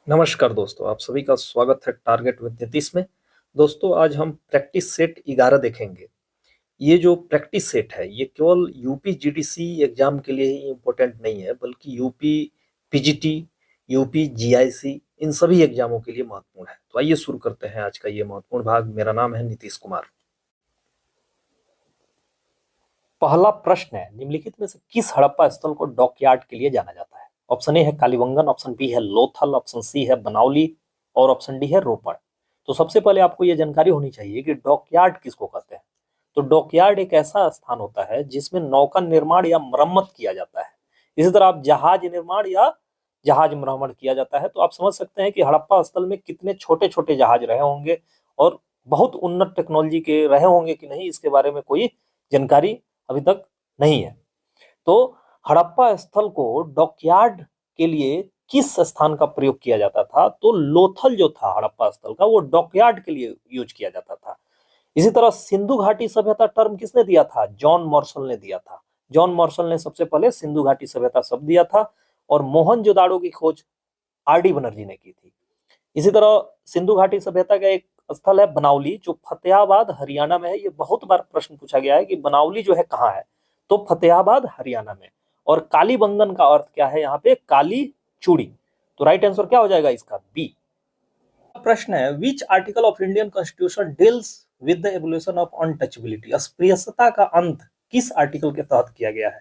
नमस्कार दोस्तों, आप सभी का स्वागत है टारगेट विद नीतीश में। दोस्तों, आज हम प्रैक्टिस सेट 11 देखेंगे। ये जो प्रैक्टिस सेट है ये केवल यूपी जीडीसी एग्जाम के लिए ही इम्पोर्टेंट नहीं है, बल्कि यूपी पीजीटी, यूपी जीआईसी इन सभी एग्जामों के लिए महत्वपूर्ण है। तो आइए शुरू करते हैं आज का ये महत्वपूर्ण भाग। मेरा नाम है नीतीश कुमार। पहला प्रश्न है, निम्नलिखित में से किस हड़प्पा स्थल को डॉकयार्ड के लिए जाना जाता है? ऑप्शन ए है कालीबंगन, ऑप्शन बी है लोथल, ऑप्शन सी है बनावली और ऑप्शन डी है रोपड़। तो सबसे पहले आपको यह जानकारी होनी चाहिए कि डॉकयार्ड किसको कहते हैं। तो डॉकयार्ड एक ऐसा स्थान होता है जिसमें नौका निर्माण या मरम्मत किया जाता है। इसी तरह आप जहाज निर्माण या जहाज मरम्मत किया जाता है। तो आप समझ सकते हैं कि हड़प्पा स्थल में कितने छोटे छोटे जहाज रहे होंगे और बहुत उन्नत टेक्नोलॉजी के रहे होंगे कि नहीं, इसके बारे में कोई जानकारी अभी तक नहीं है। तो हड़प्पा स्थल को डॉकयार्ड के लिए किस स्थान का प्रयोग किया जाता था? तो लोथल जो था हड़प्पा स्थल का, वो डॉकयार्ड के लिए यूज किया जाता था। इसी तरह सिंधु घाटी सभ्यता टर्म किसने दिया था? जॉन मार्शल ने दिया था। जॉन मार्शल ने सबसे पहले सिंधु घाटी सभ्यता शब्द दिया था और मोहनजोदाड़ो की खोज आर.डी. बनर्जी ने की थी। इसी तरह सिंधु घाटी सभ्यता का एक स्थल है बनावली, जो फतेहाबाद हरियाणा में है। ये बहुत बार प्रश्न पूछा गया है कि बनावली जो है कहाँ है, तो फतेहाबाद हरियाणा में। और कालीबंगन का अर्थ क्या है? यहाँ पे काली चूड़ी। तो राइट आंसर क्या हो जाएगा इसका? बी। प्रश्न है, which article of Indian constitution deals with the evolution of untouchability? अस्पृश्यता का अंत किस आर्टिकल के तहत किया गया है?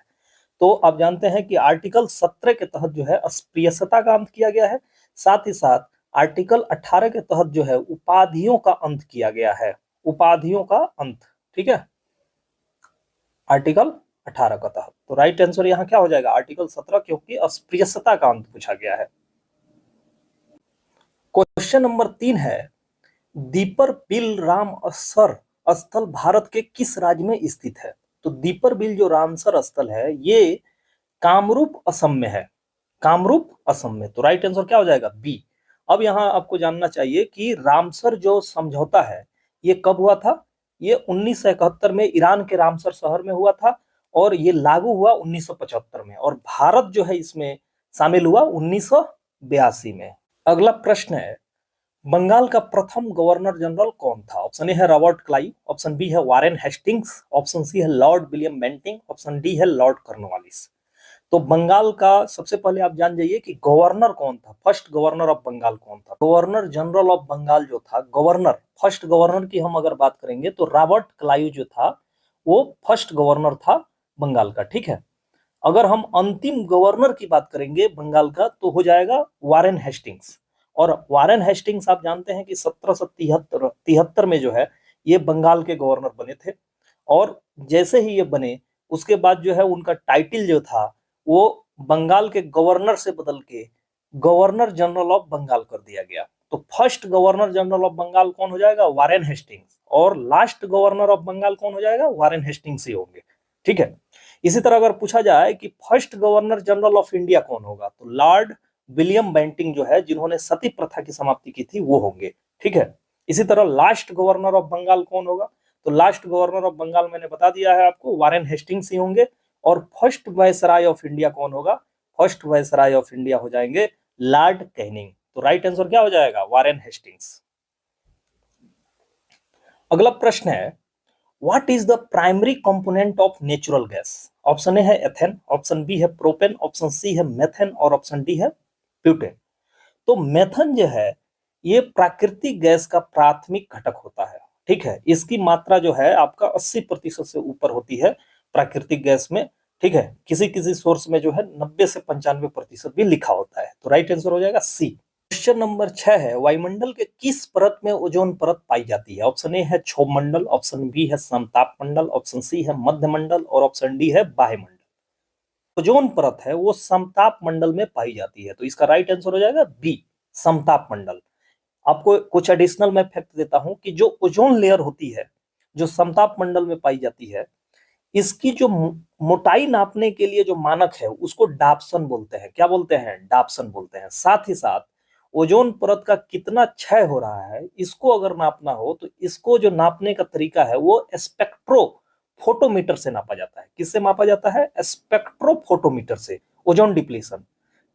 तो आप जानते हैं कि आर्टिकल 17 के तहत जो है अस्पृश्यता का अंत किया गया है। साथ ही साथ आर्टिकल 18 के तहत जो है उपाधियों का अंत किया गया है। उपाधियों का अंत, ठीक है, आर्टिकल 18 का तहत। तो राइट आंसर यहाँ क्या हो जाएगा? आर्टिकल 17, क्योंकि अस्पृश्यता का अंत पूछा गया है। क्वेश्चन नंबर 3 है, दीपर बिल रामसर स्थल भारत के किस राज्य में स्थित है? तो दीपर बिल जो रामसर स्थल है ये कामरूप असम में है। कामरूप असम में। तो राइट आंसर क्या हो जाएगा? बी। अब यहाँ आपको जानना चाहिए कि रामसर जो समझौता है ये कब हुआ था? ये 1971 में ईरान के रामसर शहर में हुआ था और ये लागू हुआ 1975 में, और भारत जो है इसमें शामिल हुआ 1982 में। अगला प्रश्न है, बंगाल का प्रथम गवर्नर जनरल कौन था? ऑप्शन ए है रॉबर्ट क्लाइव, ऑप्शन बी है वारेन हेस्टिंग्स, ऑप्शन सी है Lord William Bentinck, option D है लॉर्ड कॉर्नवालिस। तो बंगाल का सबसे पहले आप जान जाइए कि गवर्नर कौन था, फर्स्ट गवर्नर ऑफ बंगाल कौन था। गवर्नर जनरल ऑफ बंगाल जो था, गवर्नर, फर्स्ट गवर्नर की हम अगर बात करेंगे तो रॉबर्ट क्लाइव जो था वो फर्स्ट गवर्नर था बंगाल का, ठीक है। अगर हम अंतिम गवर्नर की बात करेंगे बंगाल का तो हो जाएगा वारेन हेस्टिंग्स। और वारेन हेस्टिंग्स आप जानते हैं कि 1773 में जो है ये बंगाल के गवर्नर बने थे, और जैसे ही ये बने उसके बाद जो है उनका टाइटल जो था वो बंगाल के गवर्नर से बदल के गवर्नर जनरल ऑफ बंगाल कर दिया गया। तो first governor general of Bengal कौन हो जाएगा? Warren Hastings. और लास्ट गवर्नर ऑफ बंगाल कौन हो जाएगा? वारेन हेस्टिंग्स ही होंगे, ठीक है। इसी तरह अगर पूछा जाए कि first governor general of India कौन होगा, तो लॉर्ड विलियम बेंटिंग जो है, जिन्होंने सती प्रथा की समाप्ति की थी, वो होंगे, ठीक है। इसी तरह लास्ट गवर्नर ऑफ बंगाल कौन होगा? तो लास्ट गवर्नर ऑफ बंगाल मैंने बता दिया है आपको, वारेन हेस्टिंग्स ही होंगे। और फर्स्ट वायसराय ऑफ इंडिया कौन होगा? फर्स्ट वायसराय ऑफ इंडिया हो जाएंगे लॉर्ड कैनिंग। तो राइट आंसर क्या हो जाएगा? Warren Hastings. अगला प्रश्न है, what is the primary component of natural gas? Option A है एथेन, ऑप्शन बी है प्रोपेन, ऑप्शन सी है मेथेन और ऑप्शन डी है ब्यूटेन। तो मेथन जो है ये प्राकृतिक गैस का प्राथमिक घटक होता है, ठीक है। इसकी मात्रा जो है आपका 80% से ऊपर होती है प्राकृतिक गैस में, ठीक है। किसी किसी सोर्स में जो है 90 से 95% भी लिखा होता है। तो राइट आंसर हो जाएगा सी। क्वेश्चन नंबर 6 है, वायुमंडल के किस परत में ओजोन परत पाई जाती है? ऑप्शन ए है क्षोभ मंडल, ऑप्शन बी है समताप मंडल, ऑप्शन सी है मध्य मंडल और ऑप्शन डी है बाह्य मंडल। ओजोन परत है वो समताप मंडल में पाई जाती है। तो इसका राइट आंसर हो जाएगा बी, समताप मंडल। आपको कुछ एडिशनल मैं फैक्ट देता हूं कि जो ओजोन लेयर होती है जो समताप मंडल में पाई जाती है, इसकी जो मोटाई नापने के लिए जो मानक है उसको डाप्सन बोलते हैं। क्या बोलते हैं? डाप्सन बोलते हैं। साथ ही साथ ओजोन परत का कितना क्षय हो रहा है इसको अगर नापना हो तो इसको जो नापने का तरीका है वो स्पेक्ट्रो फोटोमीटर से नापा जाता है। किससे मापा जाता है? स्पेक्ट्रो फोटोमीटर से, ओजोन डिप्लीशन,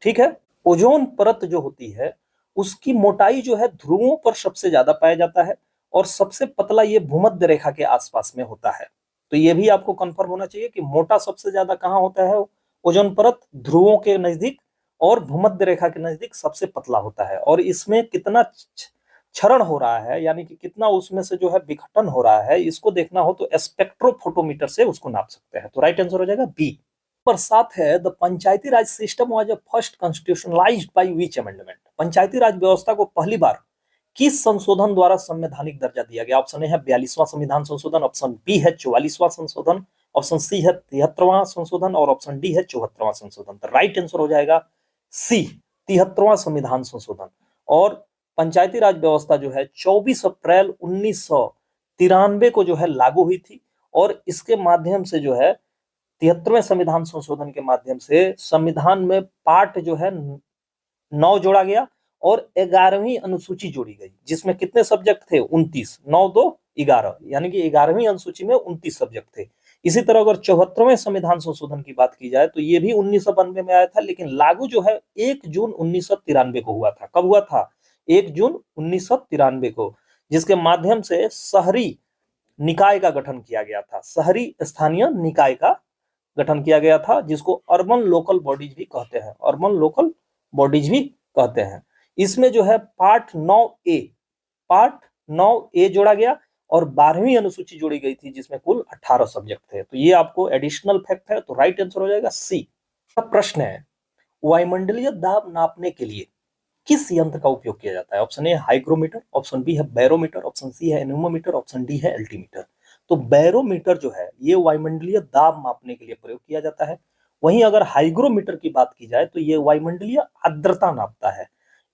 ठीक है। ओजोन परत जो होती है उसकी मोटाई जो है ध्रुवों पर सबसे ज्यादा पाया जाता है और सबसे पतला ये भूमध्य रेखा के आसपास में होता है। तो ये भी आपको कंफर्म होना चाहिए कि मोटा सबसे ज्यादा कहाँ होता है, ओजोन परत ध्रुवों के नजदीक और भूमध्य रेखा के नजदीक सबसे पतला होता है। और इसमें कितना क्षरण हो रहा है, यानी कि कितना उसमें से जो है विघटन हो रहा है, इसको देखना हो तो स्पेक्ट्रोफोटोमीटर से उसको नाप सकते हैं। तो राइट आंसर हो जाएगा बी। नंबर 7 है the Panchayati Raj system was first constitutionalised by which amendment. Panchayati Raj व्यवस्था को पहली बार किस संशोधन द्वारा संवैधानिक दर्जा दिया गया? ऑप्शन ए है 42वां संविधान संशोधन, ऑप्शन बी है 44वां संशोधन, ऑप्शन सी है 73वां संशोधन और ऑप्शन डी है 74वां संशोधन। तो राइट आंसर हो जाएगा सी, 73वां संविधान संशोधन। और पंचायती राज व्यवस्था जो है 24 अप्रैल 1993 को जो है लागू हुई थी और इसके माध्यम से जो है 73वें संविधान संशोधन के माध्यम से संविधान में पार्ट जो है 9 जोड़ा गया और 11वीं अनुसूची जोड़ी गई, जिसमें कितने सब्जेक्ट थे? 29, 9 2 11, यानी कि 11वीं अनुसूची में 29 सब्जेक्ट थे। इसी तरह अगर 74वें संविधान संशोधन की बात की जाए तो ये भी 1992 में आया था, लेकिन लागू जो है 1 जून 1993 को हुआ था। कब हुआ था? 1 जून 1993 को, जिसके माध्यम से शहरी निकाय का गठन किया गया था। शहरी स्थानीय निकाय का गठन किया गया था, जिसको अर्बन लोकल बॉडीज भी कहते हैं, अर्बन लोकल बॉडीज भी कहते हैं। इसमें जो है पार्ट 9 ए जोड़ा गया और 12वीं अनुसूची जोड़ी गई थी, जिसमें कुल 18 सब्जेक्ट थे। तो ये आपको एडिशनल फैक्ट है। तो राइट आंसर हो जाएगा सी। प्रश्न है, वायुमंडलीय दाब नापने के लिए किस यंत्र का उपयोग किया जाता है? Option A hygrometer, option B है बैरोमीटर, ऑप्शन सी है एनीमोमीटर, ऑप्शन डी है एल्टीमीटर। तो बैरोमीटर जो है ये वायुमंडलीय दाब मापने के लिए प्रयोग किया जाता है। वहीं अगर हाइग्रोमीटर की बात की जाए तो ये वायुमंडलीय आर्द्रता नापता है।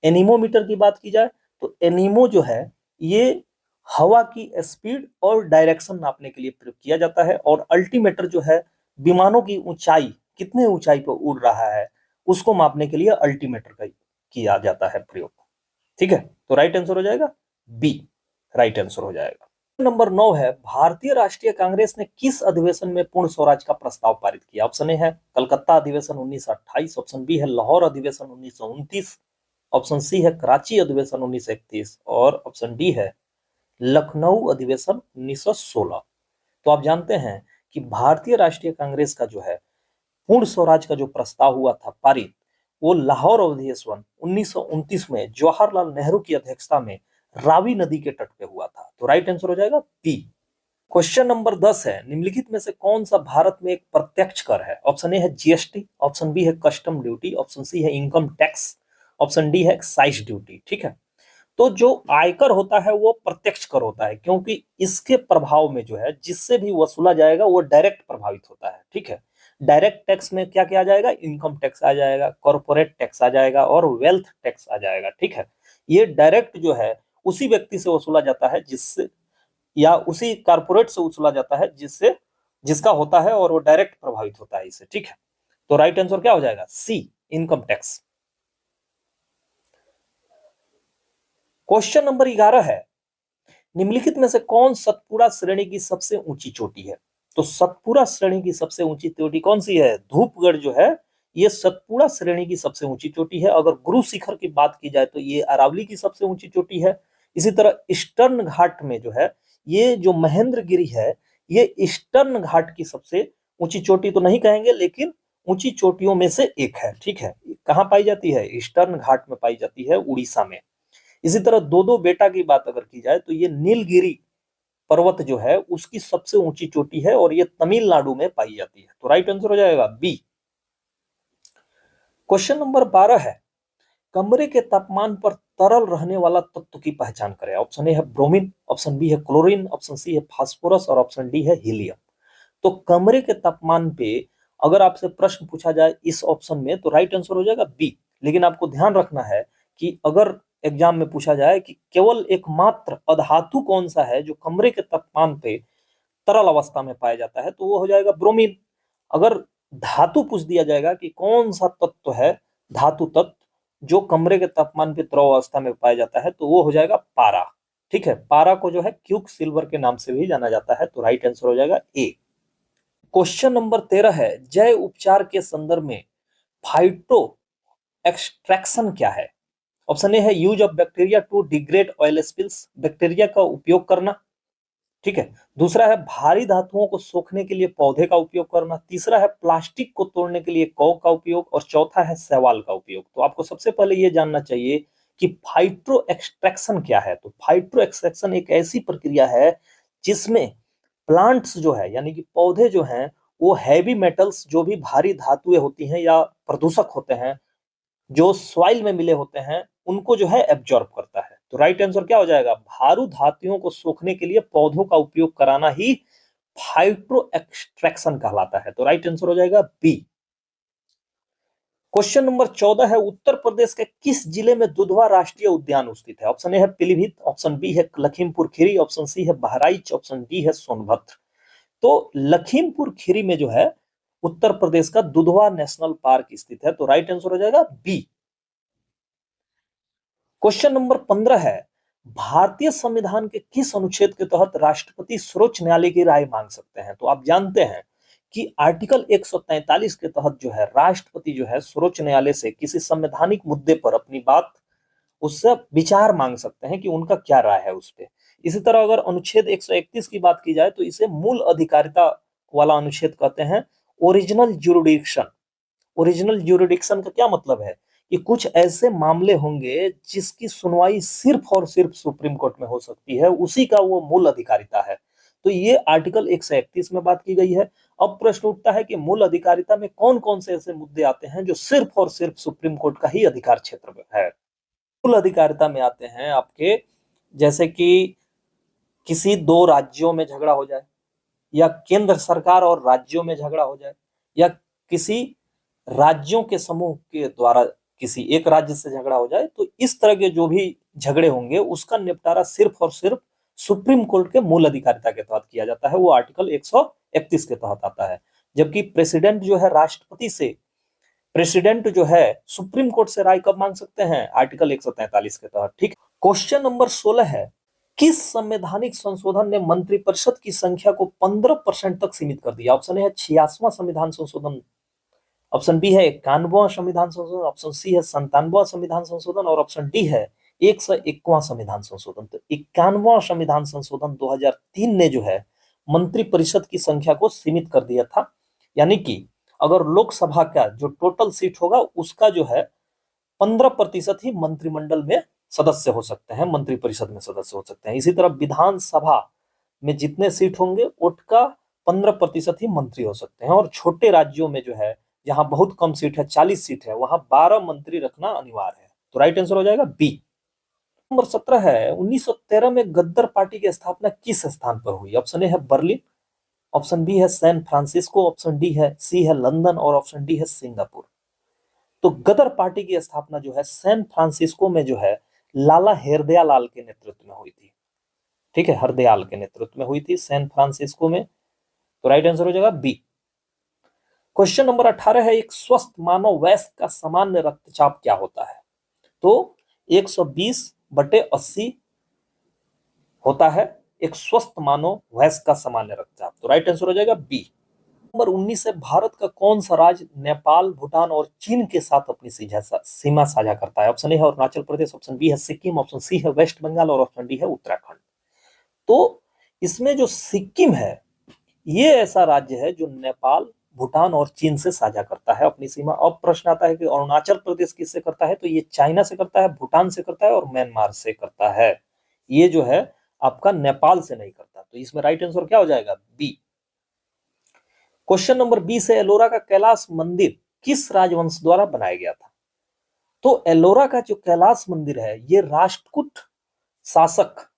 एनीमोमीटर की बात की जाए तो एनीमो जो है ये हवा की स्पीड और डायरेक्शन नापने के लिए प्रयोग किया जाता है। और अल्टीमीटर जो है विमानों की ऊंचाई, कितने ऊंचाई पर उड़ रहा है, उसको मापने के लिए अल्टीमीटर का किया जाता है प्रयोग। ठीक है, तो राइट आंसर हो जाएगा बी, राइट आंसर हो जाएगा। नंबर 9 है, भारतीय राष्ट्रीय कांग्रेस ने किस अधिवेशन में पूर्ण स्वराज का प्रस्ताव पारित किया? ऑप्शन ए है कलकत्ता अधिवेशन 1928, ऑप्शन बी है लाहौर अधिवेशन 1929, ऑप्शन सी है कराची अधिवेशन 1931 और ऑप्शन डी है लखनऊ अधिवेशन 1916। तो आप जानते हैं कि भारतीय राष्ट्रीय कांग्रेस का जो है पूर्ण स्वराज का जो प्रस्ताव हुआ था पारित, वो लाहौर अधिवेशन 1929 में जवाहरलाल नेहरू की अध्यक्षता में रावी नदी के तट पे हुआ था। तो राइट आंसर हो जाएगा बी। क्वेश्चन नंबर 10 है, निम्नलिखित में से कौन सा भारत में एक प्रत्यक्ष कर है? ऑप्शन ए है जीएसटी, ऑप्शन बी है कस्टम ड्यूटी, ऑप्शन सी है इनकम टैक्स, ऑप्शन डी है एक्साइज ड्यूटी। ठीक है, तो जो आयकर होता है वो प्रत्यक्ष कर होता है, क्योंकि इसके प्रभाव में जो है जिससे भी वसूला जाएगा वो डायरेक्ट प्रभावित होता है। ठीक है, डायरेक्ट टैक्स में क्या क्या आ जाएगा? इनकम टैक्स आ जाएगा, कॉर्पोरेट टैक्स आ जाएगा और वेल्थ टैक्स आ जाएगा। ठीक है, ये डायरेक्ट जो है उसी व्यक्ति से वसूला जाता है जिससे, या उसी कारपोरेट से वसूला जाता है जिससे, जिसका होता है और वो डायरेक्ट प्रभावित होता है इससे। ठीक है, तो राइट आंसर क्या हो जाएगा? सी, इनकम टैक्स। क्वेश्चन नंबर 11 है, निम्नलिखित में से कौन सतपुड़ा श्रेणी की सबसे ऊंची चोटी है? तो सतपुड़ा श्रेणी की सबसे ऊंची चोटी कौन सी है? धूपगढ़ जो है ये सतपुड़ा श्रेणी की सबसे ऊंची चोटी है। अगर गुरु शिखर की बात की जाए तो ये अरावली की सबसे ऊंची चोटी है। इसी तरह ईस्टर्न घाट में जो है ये जो महेंद्रगिरी है, ये ईस्टर्न घाट की सबसे ऊंची चोटी तो नहीं कहेंगे, लेकिन ऊंची चोटियों में से एक है। ठीक है, कहाँ पाई जाती है? ईस्टर्न घाट में पाई जाती है, उड़ीसा में। इसी तरह दो दो बेटा की बात अगर की जाए तो ये नीलगिरी पर्वत जो है उसकी सबसे ऊंची चोटी है और ये तमिलनाडु में पाई जाती है। तो राइट आंसर हो जाएगा बी। क्वेश्चन नंबर 12 है, कमरे के तापमान पर तरल रहने वाला तत्व की पहचान करें। ऑप्शन ए है ब्रोमीन, ऑप्शन बी है क्लोरीन, ऑप्शन सी है फास्फोरस और ऑप्शन डी है हीलियम। तो कमरे के तापमान पे अगर आपसे प्रश्न पूछा जाए इस ऑप्शन में तो राइट आंसर हो जाएगा बी। लेकिन आपको ध्यान रखना है कि अगर एग्जाम में पूछा जाए कि केवल एकमात्र अधातु कौन सा है जो कमरे के तापमान पे तरल अवस्था में पाया जाता है, तो वो हो जाएगा ब्रोमीन। अगर धातु पूछ दिया जाएगा कि कौन सा तत्व है, धातु तत्व जो कमरे के तापमान पे तरल अवस्था में पाया जाता है, तो वो हो जाएगा पारा। ठीक है, पारा को जो है क्यूक सिल्वर के नाम से भी जाना जाता है। तो राइट आंसर हो जाएगा ए। क्वेश्चन नंबर 13 है, जय उपचार के संदर्भ में फाइटो एक्सट्रैक्शन क्या है? ऑप्शन ए है use of bacteria to degrade oil spills, bacteria का उपयोग करना। ठीक है। दूसरा है भारी धातुओं को सोखने के लिए पौधे का उपयोग करना। तीसरा है प्लास्टिक को तोड़ने के लिए कॉक का उपयोग। और चौथा है शैवाल का उपयोग। तो आपको सबसे पहले ये जानना चाहिए कि फाइट्रो एक्सट्रैक्शन क्या है। तो फाइट्रो एक्सट्रैक्शन एक ऐसी प्रक्रिया है जिसमें प्लांट्स जो है यानी कि पौधे जो हैं वो हैवी मेटल्स, जो भी भारी धातुएं होती हैं या प्रदूषक होते हैं जो सॉइल में मिले होते हैं, उनको जो है एब्जॉर्ब करता है। तो राइट आंसर क्या हो जाएगा? भारू धातुओं को सोखने के लिए पौधों का उपयोग कराना ही फाइट्रो एक्सट्रैक्शन कहलाता है। तो राइट आंसर हो जाएगा बी। क्वेश्चन नंबर 14 है उत्तर प्रदेश के किस जिले में दुधवा राष्ट्रीय उद्यान स्थित है? ऑप्शन ए है पीलीभीत, ऑप्शन बी है लखीमपुर खीरी, ऑप्शन सी है बहराइच, ऑप्शन डी है सोनभद्र। तो लखीमपुर खीरी में जो है उत्तर प्रदेश का दुधवा नेशनल पार्क स्थित है। तो राइट आंसर हो जाएगा बी। क्वेश्चन नंबर 15 है भारतीय संविधान के किस अनुच्छेद के तहत राष्ट्रपति सर्वोच्च न्यायालय की राय मांग सकते हैं? तो आप जानते हैं कि आर्टिकल 143 के तहत जो है राष्ट्रपति जो है सर्वोच्च न्यायालय से किसी संवैधानिक मुद्दे पर अपनी बात उससे विचार मांग सकते हैं कि उनका क्या राय है उस पे। इसी तरह अगर अनुच्छेद 131 की बात की जाए तो इसे मूल अधिकारिता वाला अनुच्छेद कहते हैं, ओरिजिनल ज्यूरिडिक्शन। ओरिजिनल ज्यूरिडिक्शन का क्या मतलब है कि कुछ ऐसे मामले होंगे जिसकी सुनवाई सिर्फ और सिर्फ सुप्रीम कोर्ट में हो सकती है, उसी का वो मूल अधिकारिता है। तो ये आर्टिकल 131 में बात की गई है। अब प्रश्न उठता है कि मूल अधिकारिता में कौन कौन से ऐसे मुद्दे आते हैं जो सिर्फ और सिर्फ सुप्रीम कोर्ट का ही अधिकार क्षेत्र में है। मूल अधिकारिता में आते हैं आपके, जैसे कि किसी दो राज्यों में झगड़ा हो जाए, या केंद्र सरकार और राज्यों में झगड़ा हो जाए, या किसी राज्यों के समूह के द्वारा किसी एक राज्य से झगड़ा हो जाए, तो इस तरह के जो भी झगड़े होंगे उसका निपटारा सिर्फ और सिर्फ सुप्रीम कोर्ट के मूल अधिकारिता के तहत किया जाता है। वो आर्टिकल 131 के तहत आता है। जबकि प्रेसिडेंट जो है राष्ट्रपति से, प्रेसिडेंट जो है सुप्रीम कोर्ट से राय कब मांग सकते हैं? आर्टिकल 143 के तहत। ठीक। क्वेश्चन नंबर 16 है किस संवैधानिक संशोधन ने मंत्रिपरिषद की संख्या को 15% तक सीमित कर दिया? ऑप्शन ए है 86वां संविधान संशोधन, ऑप्शन बी है 91वां संविधान संशोधन, ऑप्शन सी है 97वां संविधान संशोधन, और ऑप्शन डी है 101वां संविधान संशोधन। तो 91वां संविधान संशोधन 2003 ने जो है मंत्रिपरिषद की संख्या को सीमित कर दिया था। यानी कि अगर लोकसभा का जो टोटल सीट होगा उसका जो है 15% ही मंत्रिमंडल में सदस्य हो सकते हैं, मंत्रिपरिषद में सदस्य हो सकते हैं। इसी तरह विधानसभा में जितने सीट होंगे उसका 15% ही मंत्री हो सकते हैं। और छोटे राज्यों में जो है जहां बहुत कम सीट है, 40 सीट है, वहां 12 मंत्री रखना अनिवार्य है। तो राइट आंसर हो जाएगा बी। नंबर 17 है 1913 में गद्दर पार्टी की स्थापना किस स्थान पर हुई? ऑप्शन ए है बर्लिन, ऑप्शन बी है सैन फ्रांसिस्को, ऑप्शन डी है सी है लंदन, और ऑप्शन डी है सिंगापुर। तो गदर पार्टी की स्थापना जो है सैन फ्रांसिस्को में जो है लाला हरदयालाल के नेतृत्व में हुई थी। ठीक है, हरदयाल के नेतृत्व में हुई थी सैन फ्रांसिस्को में। तो राइट आंसर हो जाएगा बी। क्वेश्चन नंबर 18 है एक स्वस्थ मानव वयस्क का सामान्य रक्तचाप क्या होता है? तो 120/80 होता है एक स्वस्थ मानव वयस्क का सामान्य रक्तचाप। तो राइट आंसर हो जाएगा बी। नंबर 19 है भारत का कौन सा राज्य नेपाल, भूटान और चीन के साथ अपनी सीमा साझा करता है? ऑप्शन ए है अरुणाचल प्रदेश, ऑप्शन बी है सिक्किम, ऑप्शन सी है वेस्ट बंगाल, और ऑप्शन डी है उत्तराखंड। तो इसमें जो सिक्किम है ये ऐसा राज्य है जो नेपाल, भूटान और चीन से साझा करता है अपनी सीमा। अब प्रश्न आता है कि अरुणाचल प्रदेश किससे करता है? तो ये चाइना से करता है, भूटान से करता है और म्यांमार से करता है। ये जो है आपका नेपाल से नहीं करता। तो इसमें राइट आंसर क्या हो जाएगा? बी। क्वेश्चन नंबर 20 है एलोरा का कैलाश मंदिर किस राजवंश द्वारा बनाया गया था? तो एलोरा का जो कैलाश मंदिर है ये राष्ट्रकूट शासक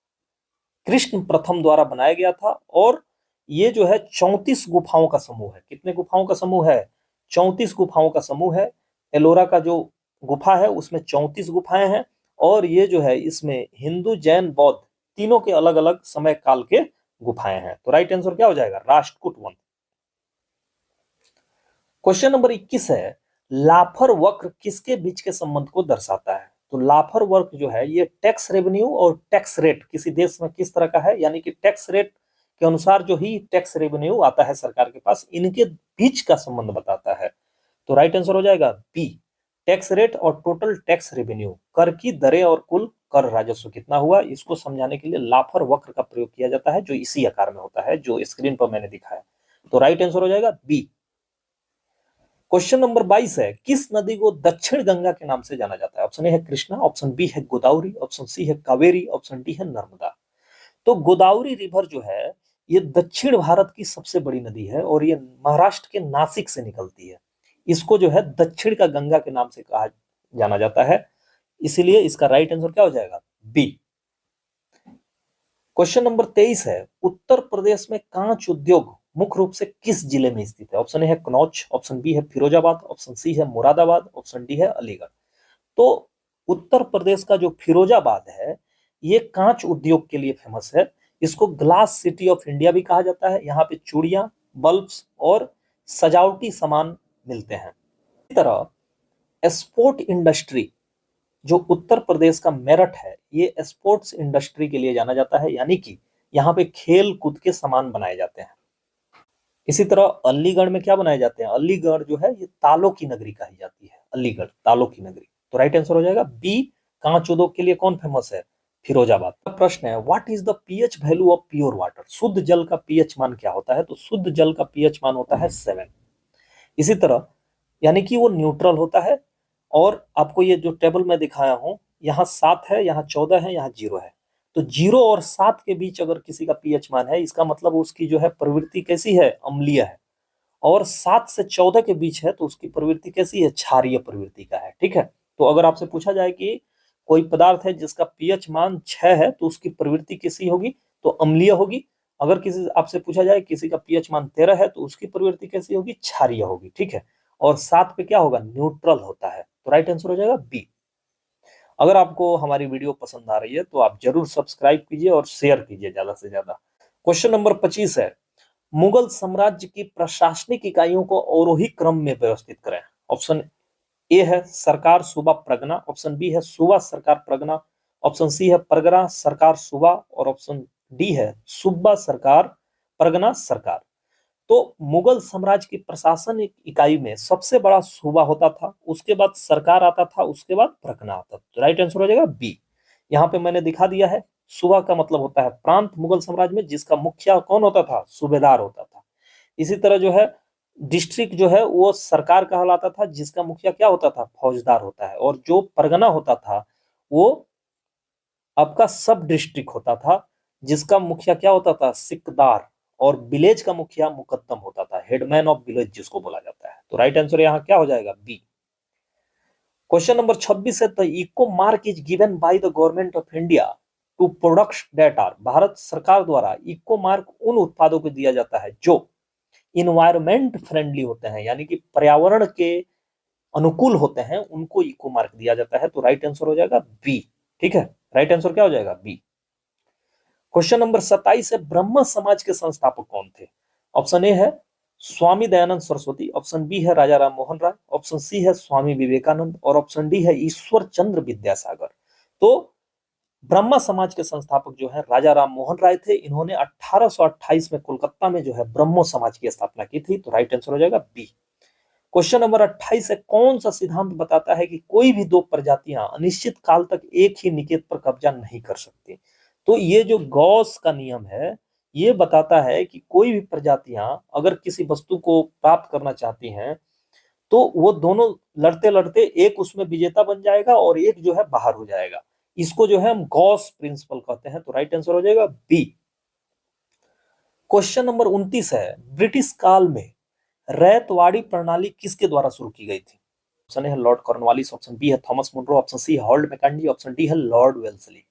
कृष्ण प्रथम द्वारा बनाया गया था। और ये जो है 34 गुफाओं का समूह है। कितने गुफाओं का समूह है? 34 गुफाओं का समूह है। एलोरा का जो गुफा है उसमें 34 गुफाएं हैं। और ये जो है इसमें हिंदू, जैन, बौद्ध तीनों के अलग अलग समय काल के गुफाएं हैं। तो राइट आंसर क्या हो जाएगा? राष्ट्रकूट वन। क्वेश्चन नंबर 21 है लाफर वक्र किसके बीच के संबंध को दर्शाता है? तो लाफर वक्र जो है ये टैक्स रेवेन्यू और टैक्स रेट किसी देश में किस तरह का है, यानी कि टैक्स रेट के अनुसार जो ही टैक्स रेवेन्यू आता है सरकार के पास, इनके बीच का संबंध बताता है। तो राइट आंसर हो जाएगा बी। टैक्स रेट और टोटल टैक्स रेवेन्यू, कर की दरें और कुल कर राजस्व कितना हुआ, इसको समझाने के लिए लाफर वक्र का प्रयोग किया जाता है, जो इसी आकार में होता है जो स्क्रीन पर मैंने दिखाया। तो राइट आंसर हो जाएगा बी। क्वेश्चन नंबर 22 है, किस नदी को दक्षिण गंगा के नाम से जाना जाता है? ऑप्शन ए है कृष्णा, ऑप्शन बी है गोदावरी, ऑप्शन सी है कावेरी, ऑप्शन डी है नर्मदा। तो गोदावरी रिवर जो है ये दक्षिण भारत की सबसे बड़ी नदी है और ये महाराष्ट्र के नासिक से निकलती है। इसको जो है दक्षिण का गंगा के नाम से कहा जाना जाता है, इसीलिए इसका राइट आंसर क्या हो जाएगा? बी। क्वेश्चन नंबर 23 है, उत्तर प्रदेश में कांच उद्योग मुख्य रूप से किस जिले में स्थित है? ऑप्शन ए है कनौज, ऑप्शन बी है फिरोजाबाद, ऑप्शन सी है मुरादाबाद, ऑप्शन डी है अलीगढ़। तो उत्तर प्रदेश का जो फिरोजाबाद है ये कांच उद्योग के लिए फेमस है। इसको ग्लास सिटी ऑफ इंडिया भी कहा जाता है। यहाँ पे चूड़ियां, बल्ब्स और सजावटी सामान मिलते हैं। इसी तरह स्पोर्ट इंडस्ट्री जो उत्तर प्रदेश का मेरठ है ये स्पोर्ट्स इंडस्ट्री के लिए जाना जाता है, यानी कि यहाँ पे खेल कूद के सामान बनाए जाते हैं। इसी तरह अलीगढ़ में क्या बनाए जाते हैं? अलीगढ़ जो है ये तालों की नगरी कही जाती है, अलीगढ़ तालों की नगरी। तो राइट आंसर हो जाएगा बी। कांच उद्योग के लिए कौन फेमस है? फिरोजाबाद। प्रश्न है, what is the pH value of pure water? शुद्ध जल का पीएच मान क्या होता है? तो शुद्ध जल का पीएच मान होता है 7। इसी तरह यानी कि वो न्यूट्रल होता है। और आपको ये जो टेबल में दिखाया हूं, यहाँ 7 है, यहाँ 14 है, यहाँ 0 है। तो 0 और 7 के बीच अगर किसी का पीएच मान है, इसका मतलब उसकी जो है प्रवृत्ति कैसी है? अम्लीय है। और 7 से 14 के बीच है तो उसकी प्रवृत्ति कैसी है? क्षारीय प्रवृत्ति का है। ठीक है। तो अगर आपसे पूछा जाए कि कोई पदार्थ है जिसका पीएच मान 6 है तो उसकी प्रवृत्ति कैसी होगी? तो अम्लीय होगी। अगर किसी आपसे पूछा जाए किसी का पीएच मान 13 है तो उसकी प्रवृत्ति कैसी होगी? क्षारीय होगी। ठीक है। और 7 पे क्या होगा? न्यूट्रल होता है। तो राइट आंसर हो जाएगा बी। अगर आपको हमारी वीडियो पसंद आ रही है तो आप जरूर सब्सक्राइब कीजिए और शेयर कीजिए ज्यादा से ज्यादा। क्वेश्चन नंबर 25 है, मुगल साम्राज्य की प्रशासनिक इकाइयों को अवरोही क्रम में व्यवस्थित करें। ऑप्शन ए है सरकार सूबा परगना, ऑप्शन बी है सूबा सरकार परगना, ऑप्शन सी है परगना सरकार सूबा और ऑप्शन डी है सूबा सरकार परगना सरकार। तो मुगल साम्राज्य की प्रशासनिक इकाई में सबसे बड़ा सूबा होता था, उसके बाद सरकार आता था, उसके बाद परगना आता था। तो राइट आंसर हो जाएगा बी। यहाँ पे मैंने दिखा दिया है, सूबा का मतलब होता है प्रांत मुगल साम्राज्य में, जिसका मुखिया कौन होता था? सूबेदार होता था। इसी तरह जो है डिस्ट्रिक्ट जो है वो सरकार कहलाता था, जिसका मुखिया क्या होता था? फौजदार होता है। और जो परगना होता था वो आपका सब डिस्ट्रिक्ट होता था, जिसका मुखिया क्या होता था? सिकदार। और विलेज का मुखिया मुकद्दम होता था, हेडमैन ऑफ विलेज जिसको बोला जाता है। तो राइट आंसर यहाँ क्या हो जाएगा? बी। क्वेश्चन नंबर 26 है, the eco mark is given by the government of India to products that are. Bharat सरकार द्वारा इको मार्क उन उत्पादों को दिया जाता है जो इन्वायरमेंट फ्रेंडली होते हैं, यानी कि पर्यावरण के अनुकूल होते हैं, उनको इको मार्क दिया जाता है। तो राइट आंसर हो जाएगा बी। ठीक है। राइट आंसर क्या हो जाएगा? बी। क्वेश्चन नंबर 27 है, ब्रह्म समाज के संस्थापक कौन थे? ऑप्शन ए है स्वामी दयानंद सरस्वती, ऑप्शन बी है राजा राम मोहन राय, ऑप्शन सी है स्वामी विवेकानंद और ऑप्शन डी है ईश्वर चंद्र विद्यासागर। तो ब्रह्मा समाज के संस्थापक जो है राजा राम मोहन राय थे। इन्होंने 1828 में कोलकाता में जो है ब्रह्मो समाज की स्थापना की थी। तो राइट आंसर हो जाएगा बी। क्वेश्चन नंबर 28 है, कौन सा सिद्धांत बताता है कि कोई भी दो प्रजातियां अनिश्चित काल तक एक ही निकेत पर कब्जा नहीं कर सकती? तो ये जो गॉस का नियम है ये बताता है कि कोई भी प्रजातियां अगर किसी वस्तु को प्राप्त करना चाहती हैं तो वो दोनों लड़ते लड़ते एक उसमें विजेता बन जाएगा और एक जो है बाहर हो जाएगा। इसको जो है हम गॉस प्रिंसिपल कहते हैं। तो राइट आंसर हो जाएगा बी। क्वेश्चन नंबर 29 है, ब्रिटिश काल में रैयतवाड़ी प्रणाली किसके द्वारा शुरू की गई थी? ऑप्शन ए है लॉर्ड कॉर्नवालिस, ऑप्शन बी है थॉमस मुनरो, ऑप्शन सी है हॉल्ट मैकेंजी, ऑप्शन डी है लॉर्ड वेल्सली।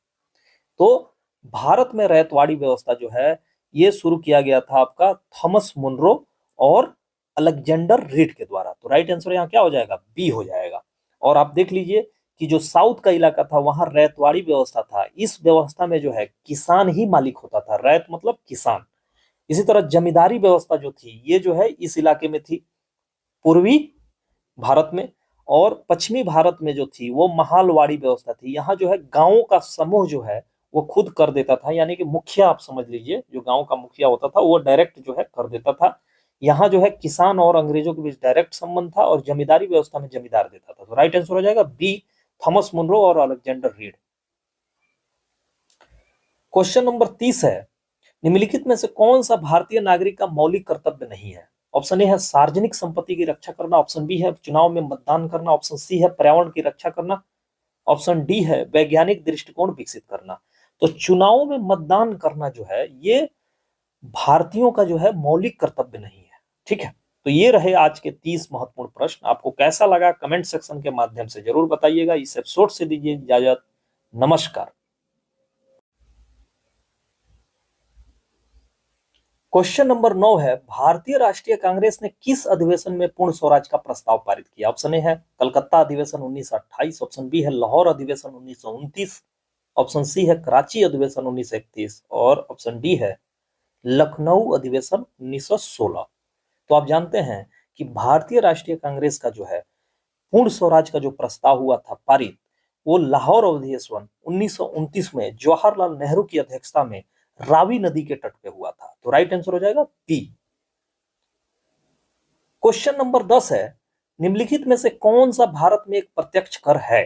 तो भारत में रैयतवाड़ी व्यवस्था जो है ये शुरू किया गया था आपका थॉमस मुनरो और अलेक्जेंडर रीड के द्वारा। तो राइट आंसर यहाँ क्या हो जाएगा? बी हो जाएगा। और आप देख लीजिए कि जो साउथ का इलाका था वहां रैयतवाड़ी व्यवस्था था। इस व्यवस्था में जो है किसान ही मालिक होता था, रैयत मतलब किसान। इसी तरह जमींदारी व्यवस्था जो थी ये जो है इस इलाके में थी पूर्वी भारत में। और पश्चिमी भारत में जो थी वो महालवाड़ी व्यवस्था थी। यहाँ जो है गांवों का समूह जो है वो खुद कर देता था, यानी कि मुखिया आप समझ लीजिए, जो गांव का मुखिया होता था वो डायरेक्ट जो है कर देता था यहाँ जो है किसान और अंग्रेजों के बीच डायरेक्ट संबंध था और जमींदारी व्यवस्था में जमींदार देता था। तो राइट आंसर हो जाएगा बी, थॉमस मुनरो और अलेक्जेंडर रीड। क्वेश्चन नंबर 30 है, निम्नलिखित में से कौन सा भारतीय नागरिक का मौलिक कर्तव्य नहीं है? ऑप्शन ए है सार्वजनिक संपत्ति की रक्षा करना, ऑप्शन बी है चुनाव में मतदान करना, ऑप्शन सी है पर्यावरण की रक्षा करना, ऑप्शन डी है वैज्ञानिक दृष्टिकोण विकसित करना। तो चुनाव में मतदान करना जो है ये भारतीयों का जो है मौलिक कर्तव्य नहीं है। ठीक है, तो ये रहे आज के 30 महत्वपूर्ण प्रश्न। आपको कैसा लगा कमेंट सेक्शन के माध्यम से जरूर बताइएगा। इस एपिसोड से दीजिए इजाजत, नमस्कार। क्वेश्चन नंबर 9 है, भारतीय राष्ट्रीय कांग्रेस ने किस अधिवेशन में पूर्ण स्वराज का प्रस्ताव पारित किया? ऑप्शन ए है कलकत्ता अधिवेशन 1928, ऑप्शन बी है लाहौर अधिवेशन 1929, ऑप्शन सी है कराची अधिवेशन 1931 और ऑप्शन डी है लखनऊ अधिवेशन 1916। तो आप जानते हैं कि भारतीय राष्ट्रीय कांग्रेस का जो है पूर्ण स्वराज का जो प्रस्ताव हुआ था पारित, वो लाहौर अधिवेशन 1929 में जवाहरलाल नेहरू की अध्यक्षता में रावी नदी के तट पे हुआ था। तो राइट आंसर हो जाएगा बी। क्वेश्चन नंबर 10 है, निम्नलिखित में से कौन सा भारत में एक प्रत्यक्ष कर है?